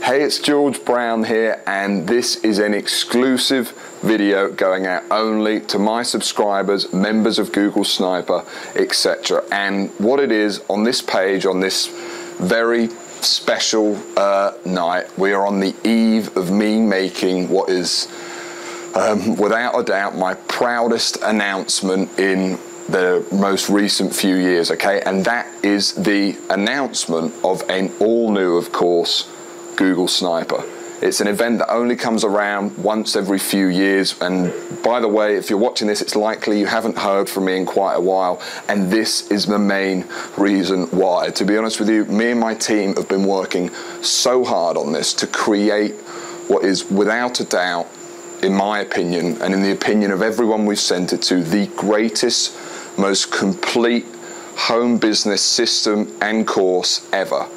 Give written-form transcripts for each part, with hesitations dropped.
Hey, it's George Brown here, and this is an exclusive video going out only to my subscribers, members of Google Sniper, etc. And what it is on this page, on this very special night, we are on the eve of me making what is without a doubt my proudest announcement in the most recent few years, okay? And that is the announcement of an all-new, of course, Google Sniper. It's an event that only comes around once every few years, and by the way, if you're watching this, it's likely you haven't heard from me in quite a while, and this is the main reason why. To be honest with you, me and my team have been working so hard on this to create what is without a doubt, in my opinion, and in the opinion of everyone we've sent it to, the greatest, most complete home business system and course ever.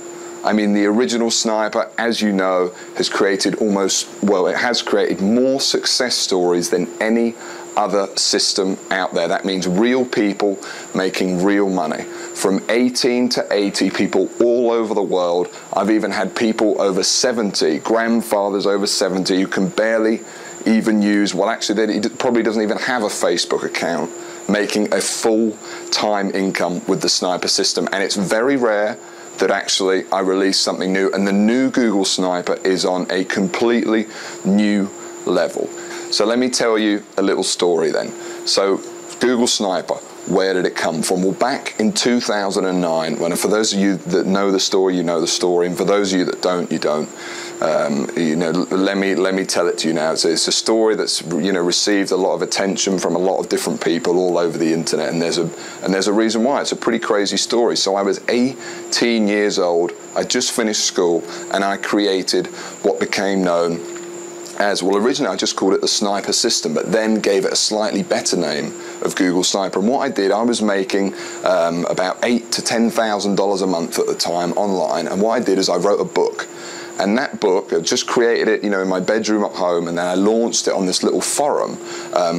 I mean, the original Sniper, as you know, has created it has created more success stories than any other system out there. That means real people making real money. From 18 to 80 people all over the world. I've even had people over 70, grandfathers over 70, who can barely even use, well, actually, he probably doesn't even have a Facebook account, making a full-time income with the Sniper system. And it's very rare that actually I release something new, and the new Google Sniper is on a completely new level. So let me tell you a little story then. So Google Sniper, where did it come from? Well, back in 2009, when, for those of you that know the story, you know the story, and for those of you that don't, you don't. Let me tell it to you now. It's a story that's received a lot of attention from a lot of different people all over the internet, and there's a reason why. It's a pretty crazy story. So I was 18 years old. I just finished school, and I created what became known as, well, originally I just called it the Sniper system, but then gave it a slightly better name of Google Sniper. And what I did, I was making about $8,000 to $10,000 a month at the time online, and what I did is I wrote a book. And that book, I just created it, in my bedroom at home, and then I launched it on this little forum,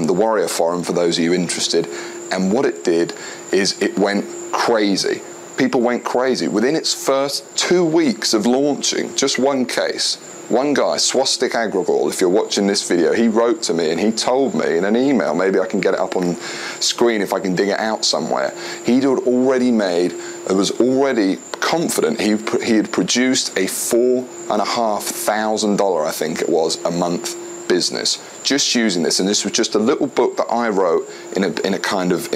the Warrior Forum, for those of you interested. And what it did is it went crazy. People went crazy. Within its first 2 weeks of launching, just one case, one guy, Swastik Agrawal, if you're watching this video, he wrote to me and he told me in an email, maybe I can get it up on screen if I can dig it out somewhere, he was already confident he had produced a $4,500, I think it was, a month business just using this. And this was just a little book that I wrote in a kind of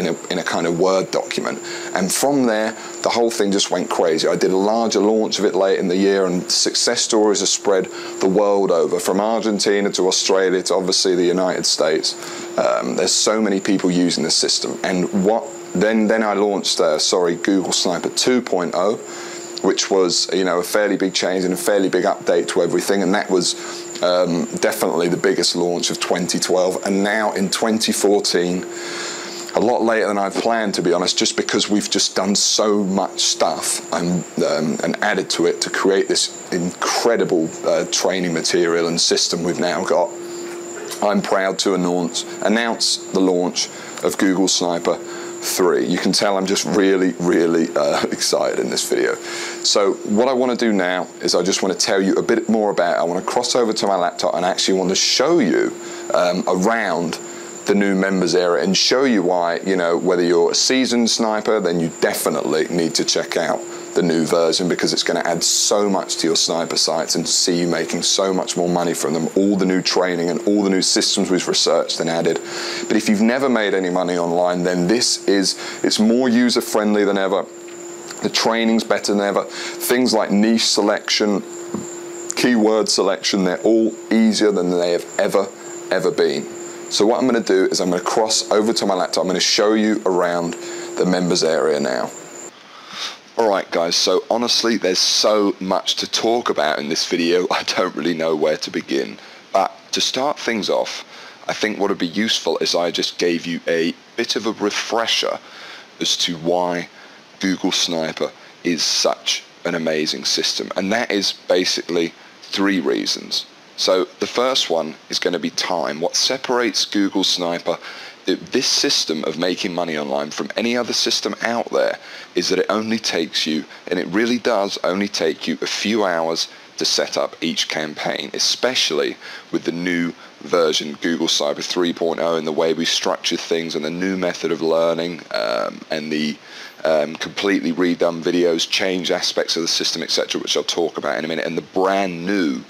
Word document, and from there the whole thing just went crazy. I did a larger launch of it late in the year, and success stories have spread the world over, from Argentina to Australia to obviously the United States. There's so many people using the system. And then I launched Google Sniper 2.0, which was a fairly big change and a fairly big update to everything, and that was definitely the biggest launch of 2012. And now in 2014, a lot later than I planned, to be honest, just because we've just done so much stuff and added to it to create this incredible training material and system we've now got. I'm proud to announce the launch of Google Sniper 3. You can tell I'm just really excited in this video. So what I want to do now is I just want to tell you a bit more about it. I want to cross over to my laptop and actually want to show you around the new members area and show you why, whether you're a seasoned sniper, then you definitely need to check out the new version, because it's going to add so much to your sniper sites and see you making so much more money from them. All the new training and all the new systems we've researched and added. But if you've never made any money online, then it's more user friendly than ever. The training's better than ever. Things like niche selection, keyword selection, they're all easier than they have ever been. So what I'm going to do is I'm going to cross over to my laptop. I'm going to show you around the members area now. Alright guys, so honestly there's so much to talk about in this video, I don't really know where to begin. But to start things off, I think what would be useful is I just gave you a bit of a refresher as to why Google Sniper is such an amazing system. And that is basically 3 reasons. So the first one is going to be time. What separates Google Sniper, this system of making money online, from any other system out there, is that it only takes you, and it really does only take you, a few hours to set up each campaign, especially with the new version Google Sniper 3.0 and the way we structure things and the new method of learning and the completely redone videos, change aspects of the system, etc., which I'll talk about in a minute, and the brand new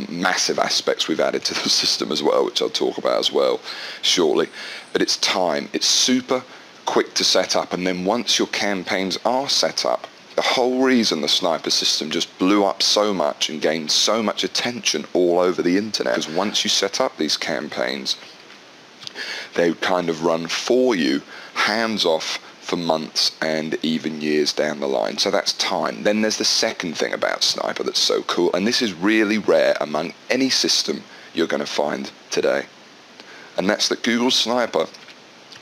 massive aspects we've added to the system as well, which I'll talk about as well shortly. But it's time. It's super quick to set up, and then once your campaigns are set up, the whole reason the Sniper system just blew up so much and gained so much attention all over the internet is once you set up these campaigns, they kind of run for you, hands off, for months and even years down the line. So that's time. Then there's the second thing about Sniper that's so cool, and this is really rare among any system you're going to find today, and that's that Google Sniper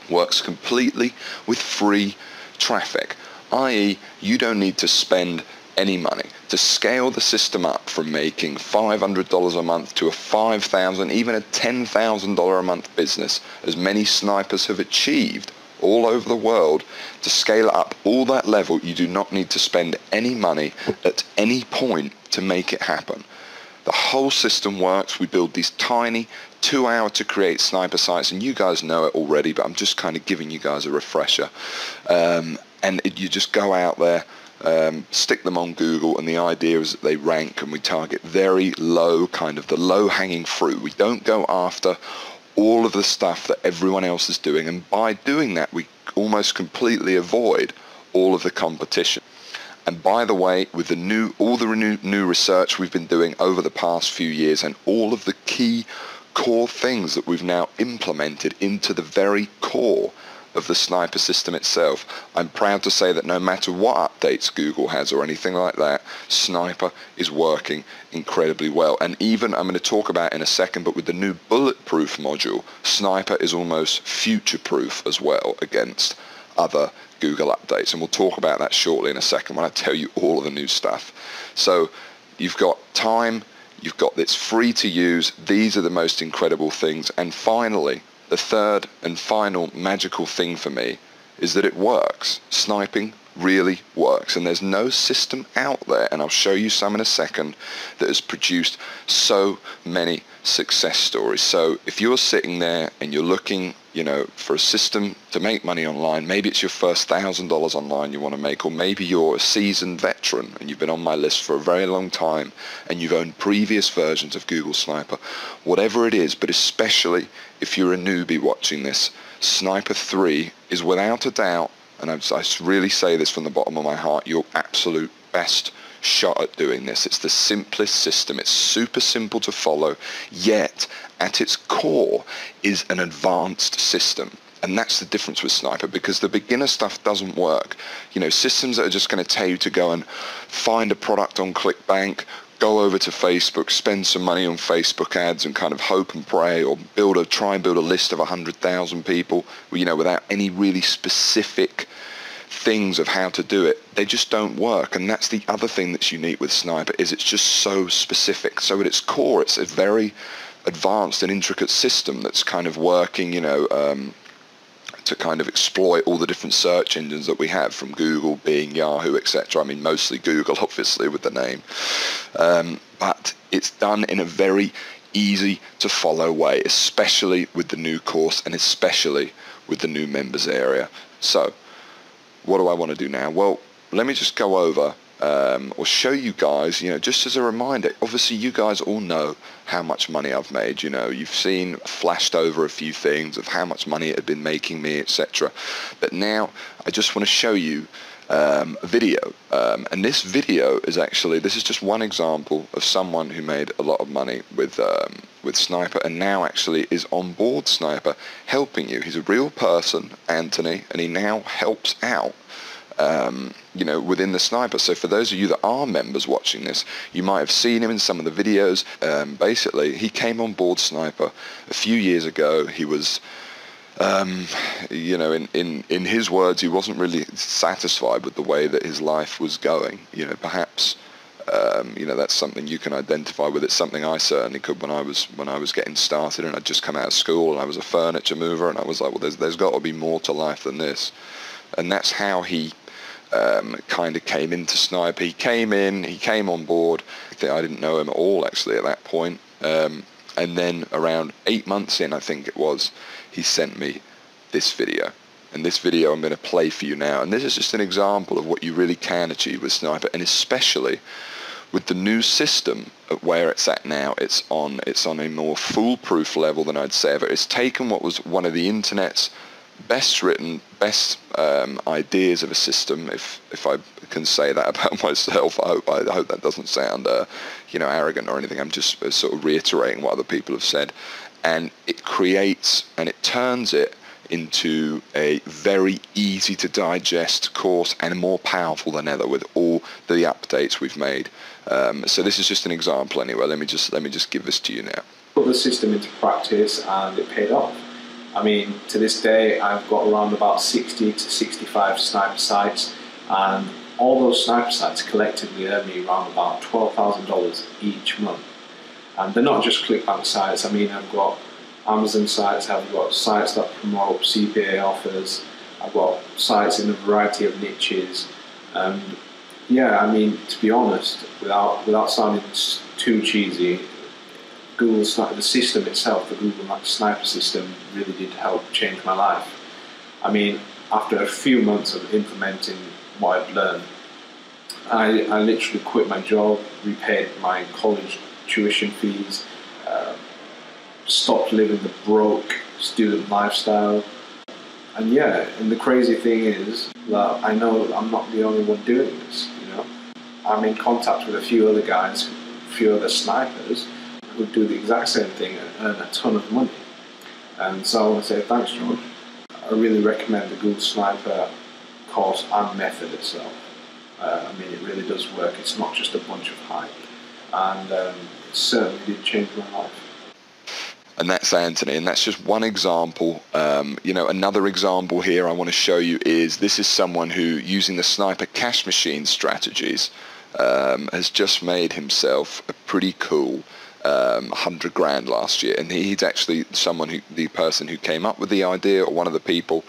works completely with free traffic, i.e. you don't need to spend any money to scale the system up from making $500 a month to a $5,000, even a $10,000 a month business, as many snipers have achieved all over the world. To scale up all that level, you do not need to spend any money at any point to make it happen. The whole system works. We build these tiny 2-hour to create sniper sites, and you guys know it already, but I'm just kind of giving you guys a refresher. You just go out there, stick them on Google, and the idea is that they rank, and we target very low, kind of the low-hanging fruit. We don't go after all of the stuff that everyone else is doing, and by doing that we almost completely avoid all of the competition. And by the way, with all the new research we've been doing over the past few years, and all of the key core things that we've now implemented into the very core of the Sniper system itself, I'm proud to say that no matter what updates Google has or anything like that, Sniper is working incredibly well. And even, I'm going to talk about in a second, but with the new bulletproof module, Sniper is almost future-proof as well against other Google updates. And we'll talk about that shortly in a second when I tell you all of the new stuff. So you've got time, you've got this free to use, these are the most incredible things. And finally, the third and final magical thing for me is that it works. Sniping really works, and there's no system out there, and I'll show you some in a second, that has produced so many success stories. So if you're sitting there and you're looking, for a system to make money online, maybe it's your first $1,000 online you want to make, or maybe you're a seasoned veteran and you've been on my list for a very long time and you've owned previous versions of Google Sniper, whatever it is, but especially if you're a newbie watching this, Sniper 3 is without a doubt, and I really say this from the bottom of my heart, your absolute best shot at doing this. It's the simplest system. It's super simple to follow, yet at its core is an advanced system. And that's the difference with Sniper, because the beginner stuff doesn't work. Systems that are just going to tell you to go and find a product on ClickBank, go over to Facebook, spend some money on Facebook ads and kind of hope and pray, or try and build a list of 100,000 people, without any really specific things of how to do it. They just don't work. And that's the other thing that's unique with Sniper, is it's just so specific. So at its core, it's a very advanced and intricate system that's kind of working, to kind of exploit all the different search engines that we have, from Google, Bing, Yahoo, etc. I mean, mostly Google, obviously, with the name. But it's done in a very easy to follow way, especially with the new course and especially with the new members area. So what do I want to do now? Well, let me just go over or show you guys, just as a reminder. Obviously, you guys all know how much money I've made. You've seen flashed over a few things of how much money it had been making me, etc. But now I just want to show you a video, and this video is actually, this is just one example of someone who made a lot of money with Sniper, and now actually is on board Sniper helping you. He's a real person, Anthony, and he now helps out within the Sniper. So for those of you that are members watching this, you might have seen him in some of the videos. Basically, he came on board Sniper a few years ago. He was in his words, he wasn't really satisfied with the way that his life was going. Perhaps that's something you can identify with. It's something I certainly could when I was getting started, and I'd just come out of school and I was a furniture mover, and I was like, well, there's got to be more to life than this. And that's how he kind of came into Sniper. He came on board. I didn't know him at all actually at that point. And then around 8 months in, I think it was, he sent me this video. And this video I'm going to play for you now. And this is just an example of what you really can achieve with Sniper, and especially with the new system at where it's at now. It's on a more foolproof level than I'd say ever. It's taken what was one of the internet's best written, best ideas of a system, if I can say that about myself. I hope that doesn't sound arrogant or anything. I'm just sort of reiterating what other people have said, and it creates and it turns it into a very easy to digest course, and more powerful than ever with all the updates we've made. So this is just an example anyway. Let me just give this to you now. Put the system into practice and it paid off. I mean, to this day, I've got around about 60 to 65 Sniper sites, and all those Sniper sites collectively earn me around about $12,000 each month. And they're not just ClickBank sites. I mean, I've got Amazon sites, I've got sites that promote CPA offers, I've got sites in a variety of niches. And yeah, I mean, to be honest, without sounding too cheesy, Google Sniper, the system itself, the Google Sniper system, really did help change my life. I mean, after a few months of implementing what I've learned, I literally quit my job, repaid my college tuition fees, stopped living the broke student lifestyle. And yeah, and the crazy thing is that I know I'm not the only one doing this, you know. I'm in contact with a few other guys, a few other snipers, who do the exact same thing and earn a ton of money. And so I want to say thanks, George. I really recommend the Google Sniper course and method itself. I mean, it really does work. It's not just a bunch of hype. And it certainly did change my life. And that's Anthony, and that's just one example. Another example here I want to show you is this is someone who, using the Sniper cash machine strategies, has just made himself a pretty cool 100 grand last year. And he's actually the person who came up with the idea, or one of the people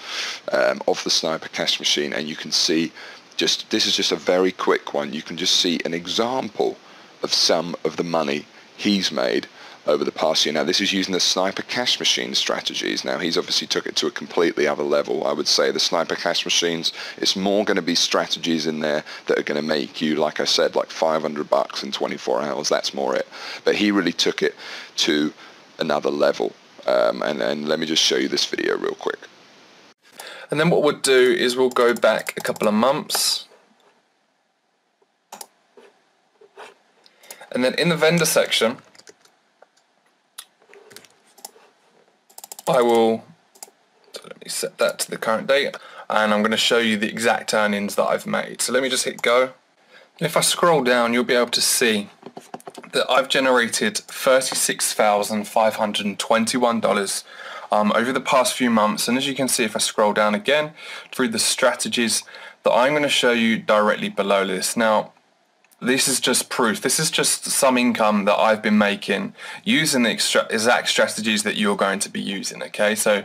of the Sniper cash machine. And you can see, this is just a very quick one. You can just see an example of some of the money he's made over the past year. Now, this is using the Sniper cash machine strategies. Now, he's obviously took it to a completely other level. I would say the Sniper cash machines, it's more going to be strategies in there that are going to make you, like I said, like $500 in 24 hours. That's more it. But he really took it to another level. And let me just show you this video real quick. And then what we'll do is we'll go back a couple of months. And then in the vendor section, let me set that to the current date, and I'm going to show you the exact earnings that I've made. So let me just hit go. And if I scroll down, you'll be able to see that I've generated $36,521 over the past few months. And as you can see, if I scroll down again through the strategies that I'm going to show you directly below this. Now, this is just proof. This is just some income that I've been making using the exact strategies that you're going to be using, okay? So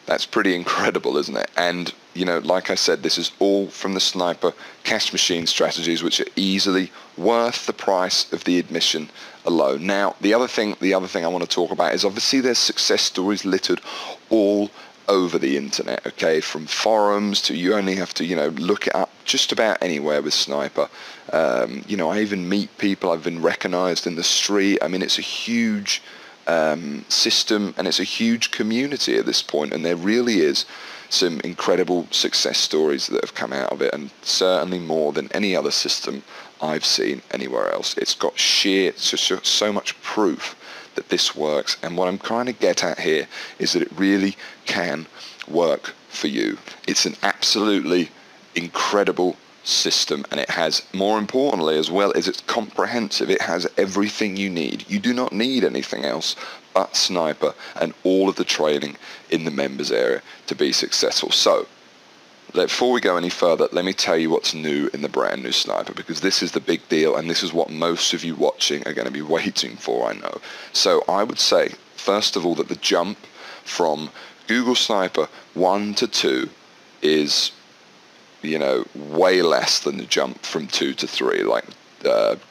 that's pretty incredible, isn't it? And, like I said, this is all from the Sniper cash machine strategies, which are easily worth the price of the admission alone. Now, the other thing I want to talk about is, obviously there's success stories littered all over the internet, okay, from forums to, you only have to, look it up just about anywhere with Sniper. I even meet people, I've been recognized in the street. I mean, it's a huge system, and it's a huge community at this point, and there really is some incredible success stories that have come out of it, and certainly more than any other system I've seen anywhere else. It's got so much proof that this works, and what I'm trying to get at here is that it really can work for you. It's an absolutely incredible system, and it has, more importantly, as well as it's comprehensive, it has everything you need. You do not need anything else but Sniper and all of the training in the members area to be successful. So before we go any further, let me tell you what's new in the brand new Sniper, because this is the big deal, and this is what most of you watching are going to be waiting for, I know. So I would say, first of all, that the jump from Google Sniper 1 to 2 is, you know, way less than the jump from 2 to 3. Like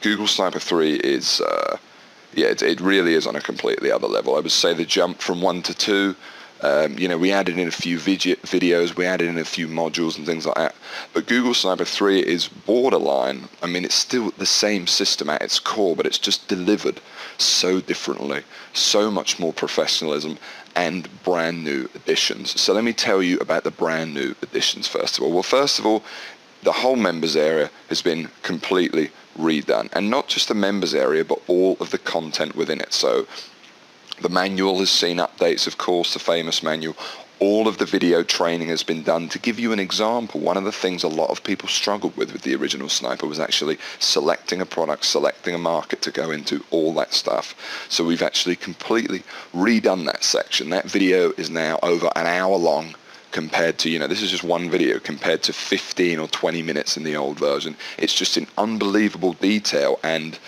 Google Sniper 3 is, yeah, it really is on a completely other level. I would say the jump from 1 to 2, you know, we added in a few videos, we added in a few modules and things like that. But Google Sniper 3 is borderline. I mean, it's still the same system at its core, but it's just delivered so differently, so much more professionalism and brand new additions. So let me tell you about the brand new additions first of all. Well, first of all, the whole members area has been completely redone, and not just the members area, but all of the content within it. So the manual has seen updates, of course, the famous manual. All of the video training has been done. To give you an example, one of the things a lot of people struggled with the original Sniper was actually selecting a product, selecting a market to go into, all that stuff. So we've actually completely redone that section. That video is now over an hour long compared to, you know, this is just one video compared to 15 or 20 minutes in the old version. It's just in unbelievable detail, and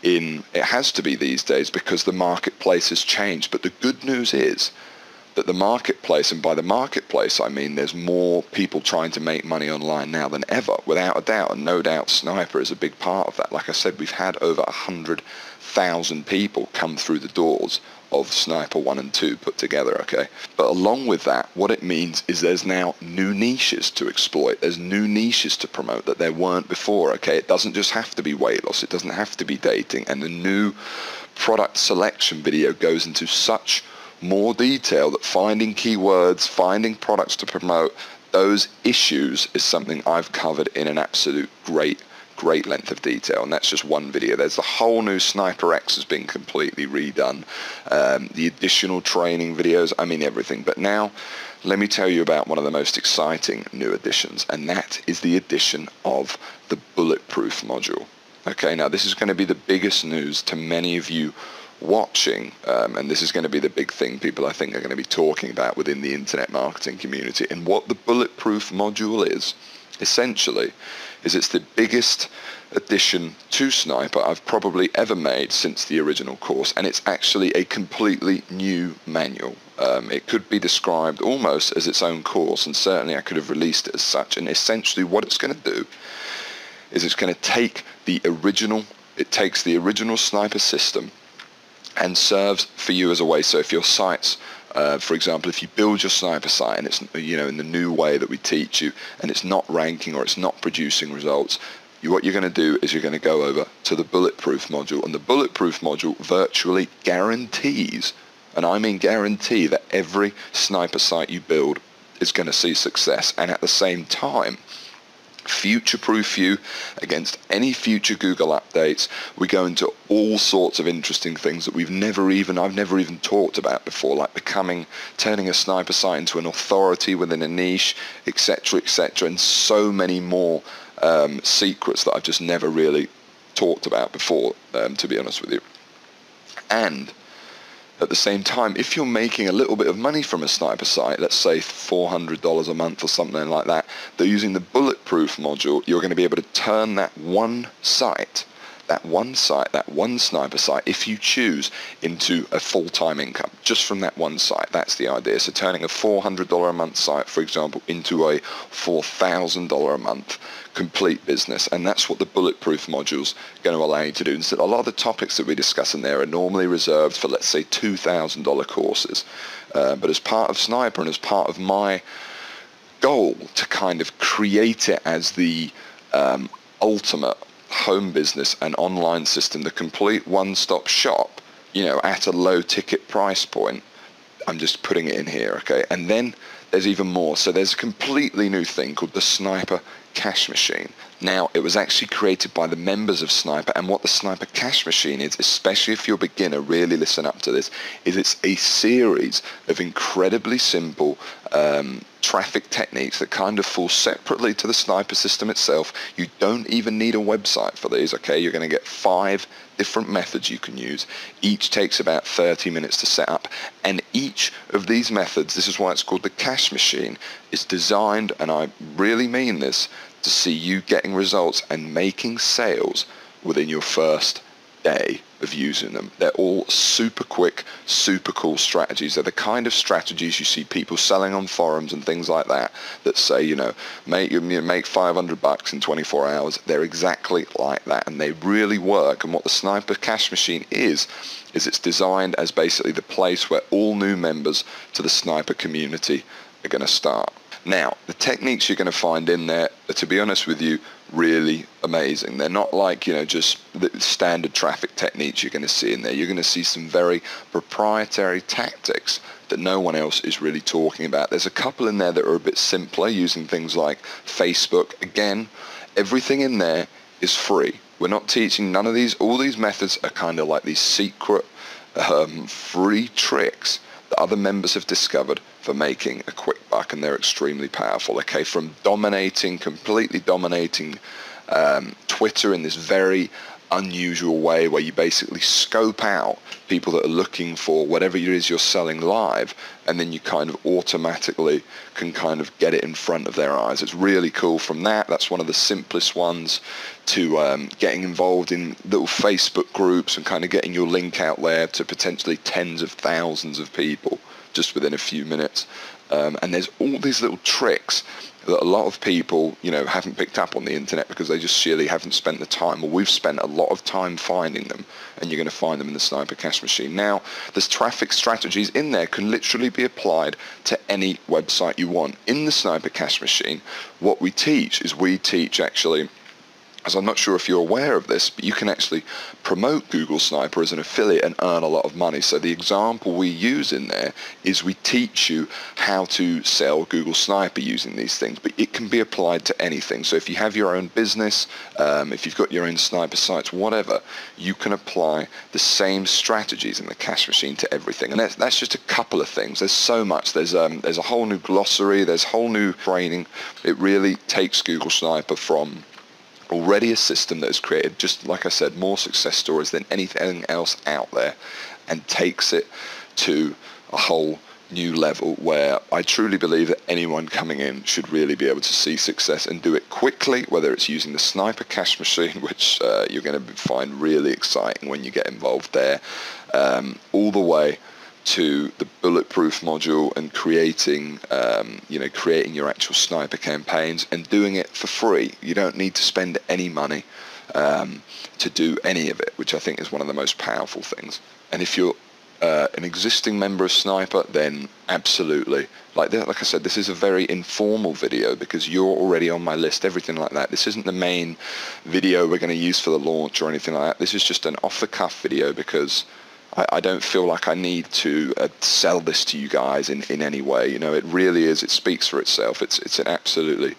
it has to be these days because the marketplace has changed. But the good news is that the marketplace, and by the marketplace I mean there's more people trying to make money online now than ever, without a doubt, and no doubt Sniper is a big part of that. Like I said, we've had over 100,000 people come through the doors of Sniper 1 and 2 put together, okay? But along with that, what it means is there's now new niches to exploit. There's new niches to promote that there weren't before, okay? It doesn't just have to be weight loss. It doesn't have to be dating. And the new product selection video goes into such more detail that finding keywords, finding products to promote, those issues is something I've covered in an absolute great length of detail, and that's just one video. There's the whole new Sniper X has been completely redone, the additional training videos, I mean everything. But now let me tell you about one of the most exciting new additions, and that is the addition of the bulletproof module. Okay, now this is going to be the biggest news to many of you watching, and this is going to be the big thing people I think are going to be talking about within the internet marketing community. And what the bulletproof module is, essentially, is it's the biggest addition to Sniper I've probably ever made since the original course, and it's actually a completely new manual. It could be described almost as its own course, and certainly I could have released it as such. And essentially what it's going to do is it's going to take the original, it takes the original Sniper system and serves for you as a way. So if your sites, for example, if you build your Sniper site and it's, you know, in the new way that we teach you, and it's not ranking or it's not producing results, what you're going to do is you're going to go over to the bulletproof module, and the bulletproof module virtually guarantees, and I mean guarantee, that every Sniper site you build is going to see success, and at the same time future-proof you against any future Google updates. We go into all sorts of interesting things that I've never even talked about before, like turning a Sniper site into an authority within a niche, etc., and so many more secrets that I've just never really talked about before, to be honest with you. And at the same time, if you're making a little bit of money from a Sniper site, let's say $400 a month or something like that, they're using the bulletproof module, you're going to be able to turn that one Sniper site, if you choose, into a full-time income, just from that one site. That's the idea. So turning a $400 a month site, for example, into a $4,000 a month complete business, and that's what the bulletproof module's going to allow you to do. Instead, a lot of the topics that we discuss in there are normally reserved for, let's say, $2,000 courses, but as part of Sniper and as part of my goal to kind of create it as the ultimate home business and online system, the complete one-stop shop, you know, at a low ticket price point, I'm just putting it in here, okay? And then there's even more. So there's a completely new thing called the Sniper Cash Machine. Now, it was actually created by the members of Sniper, and what the Sniper Cash Machine is, especially if you're a beginner, really listen up to this, is it's a series of incredibly simple traffic techniques that kind of fall separately to the Sniper system itself. You don't even need a website for these, okay? You're going to get 5 different methods you can use. Each takes about 30 minutes to set up, and each of these methods, this is why it's called the Cash Machine, is designed, and I really mean this, to see you getting results and making sales within your first day of using them. They're all super quick, super cool strategies. They're the kind of strategies you see people selling on forums and things like that say, make 500 bucks in 24 hours. They're exactly like that, and they really work. And what the Sniper Cash Machine is it's designed as basically the place where all new members to the Sniper community are going to start. Now, the techniques you're going to find in there are, to be honest with you, really amazing. They're not like, just the standard traffic techniques you're going to see in there. You're going to see some very proprietary tactics that no one else is really talking about. There's a couple in there that are a bit simpler, using things like Facebook. Again, everything in there is free. We're not teaching none of these. All these methods are kind of like these secret free tricks that other members have discovered for making a quick buck, and they're extremely powerful. Okay, from completely dominating Twitter in this very unusual way, where you basically scope out people that are looking for whatever it is you're selling live, and then you kind of automatically can kind of get it in front of their eyes. It's really cool. From that's one of the simplest ones, to getting involved in little Facebook groups and kind of getting your link out there to potentially tens of thousands of people just within a few minutes. And there's all these little tricks that a lot of people, haven't picked up on the internet because they just sheerly haven't spent the time. Well, we've spent a lot of time finding them, and you're going to find them in the Sniper Cash Machine. Now, there's traffic strategies in there can literally be applied to any website you want. In the Sniper Cash Machine, what we teach actually, as I'm not sure if you're aware of this, but you can actually promote Google Sniper as an affiliate and earn a lot of money. So the example we use in there is we teach you how to sell Google Sniper using these things, but it can be applied to anything. So if you have your own business, if you've got your own sniper sites, whatever, you can apply the same strategies in the Cash Machine to everything. And that's just a couple of things. There's so much. There's a whole new glossary. There's whole new training. It really takes Google Sniper from already a system that has created, just like I said, more success stories than anything else out there, and takes it to a whole new level where I truly believe that anyone coming in should really be able to see success and do it quickly, whether it's using the Sniper Cash Machine, which you're going to find really exciting when you get involved there, all the way to the bulletproof module and creating your actual sniper campaigns and doing it for free. You don't need to spend any money to do any of it, which I think is one of the most powerful things. And if you're an existing member of Sniper, then absolutely. Like I said, this is a very informal video because you're already on my list, everything like that. This isn't the main video we're going to use for the launch or anything like that. This is just an off-the-cuff video because I don't feel like I need to sell this to you guys in any way. It really is. It speaks for itself. It's an absolutely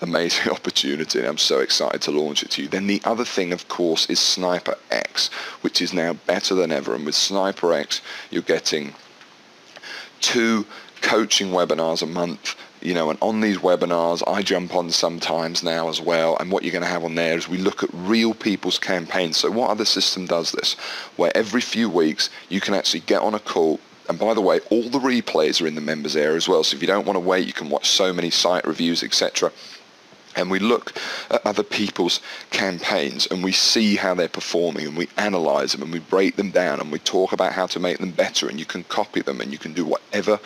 amazing opportunity, and I'm so excited to launch it to you. Then the other thing, of course, is Sniper X, which is now better than ever. And with Sniper X, you're getting 2 coaching webinars a month. And on these webinars, I jump on sometimes now as well, and what you're going to have on there is we look at real people's campaigns. So what other system does this? Where every few weeks you can actually get on a call, and by the way, all the replays are in the members area as well, so if you don't want to wait, you can watch so many site reviews, etc. And we look at other people's campaigns and we see how they're performing, and we analyze them and we break them down and we talk about how to make them better, and you can copy them and you can do whatever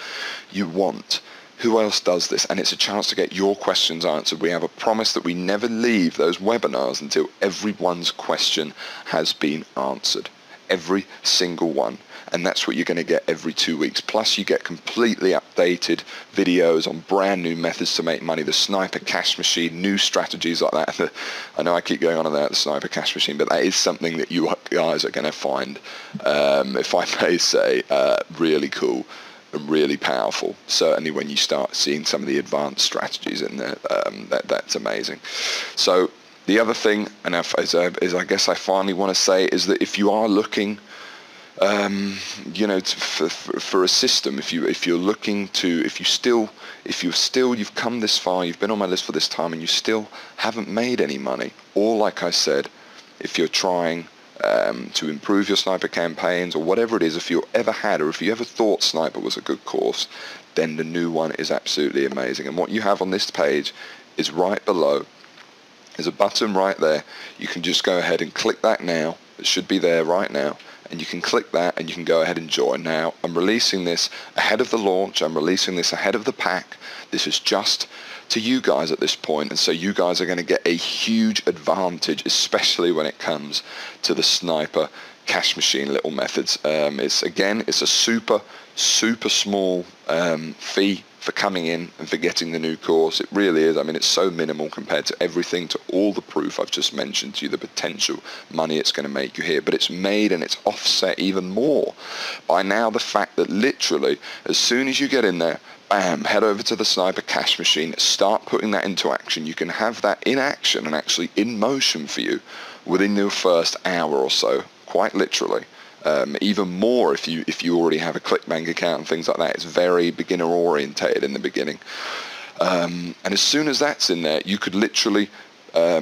you want. Who else does this? And it's a chance to get your questions answered. We have a promise that we never leave those webinars until everyone's question has been answered. Every single one. And that's what you're going to get every 2 weeks. Plus you get completely updated videos on brand new methods to make money, the Sniper Cash Machine, new strategies like that. I know I keep going on about the Sniper Cash Machine, but that is something that you guys are going to find, if I may say, really cool and really powerful. Certainly when you start seeing some of the advanced strategies in there, that's amazing. So the other thing, and as I guess I finally want to say, is that if you are looking for a system, if you've come this far, you've been on my list for this time and you still haven't made any money, or like I said, if you're trying to improve your sniper campaigns or whatever it is, if you ever had, or if you ever thought Sniper was a good course, then the new one is absolutely amazing. And what you have on this page is right below. There's a button right there. You can just go ahead and click that now. that should be there right now, and you can click that and you can go ahead and join. Now, I'm releasing this ahead of the launch, I'm releasing this ahead of the pack. This is just to you guys at this point, and so you guys are going to get a huge advantage, especially when it comes to the Sniper Cash Machine Little Methods. It's a super small fee for coming in and for getting the new course. It really is. I mean, it's so minimal compared to everything, to all the proof I've just mentioned to you, the potential money it's going to make you here. But it's made and it's offset even more by now the fact that literally as soon as you get in there, bam, head over to the Sniper Cash Machine, start putting that into action. You can have that in action and actually in motion for you within your first hour or so, quite literally. Even more if you already have a ClickBank account and things like that. It's very beginner orientated in the beginning, and as soon as that's in there, you could literally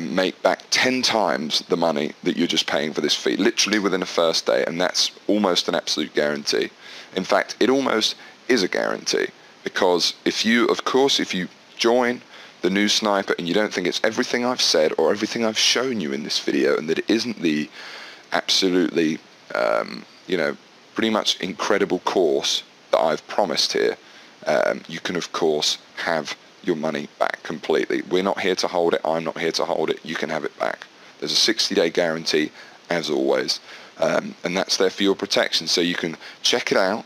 make back 10 times the money that you're just paying for this fee, literally within the first day, and that's almost an absolute guarantee. In fact, it almost is a guarantee, because if you join the new Sniper and you don't think it's everything I've said or everything I've shown you in this video, and that it isn't the absolutely pretty much incredible course that I've promised here, you can of course have your money back completely. We're not here to hold it, I'm not here to hold it, you can have it back. There's a 60-day guarantee as always, and that's there for your protection, so you can check it out,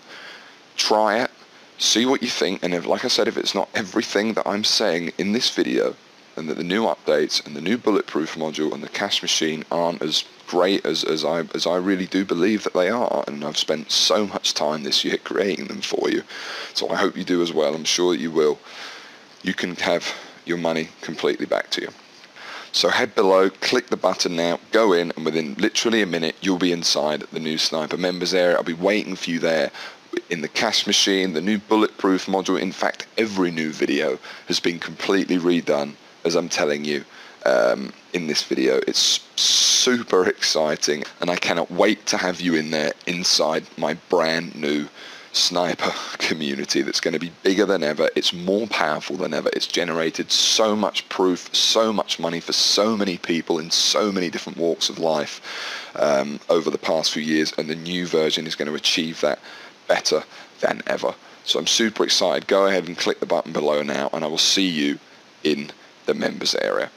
try it, see what you think, and if, like I said, if it's not everything that I'm saying in this video, and that the new updates and the new bulletproof module and the cash machine aren't as great as I really do believe that they are, and I've spent so much time this year creating them for you, so I hope you do as well. I'm sure that you will. You can have your money completely back to you. So head below, click the button now, go in, and within literally a minute you'll be inside the new Sniper members area. I'll be waiting for you there in the cash machine, the new bulletproof module. In fact, every new video has been completely redone, as I'm telling you in this video. It's super exciting, and I cannot wait to have you in there inside my brand new Sniper community that's going to be bigger than ever. It's more powerful than ever. It's generated so much proof, so much money for so many people in so many different walks of life over the past few years, and the new version is going to achieve that better than ever. So I'm super excited. Go ahead and click the button below now, and I will see you in the members area.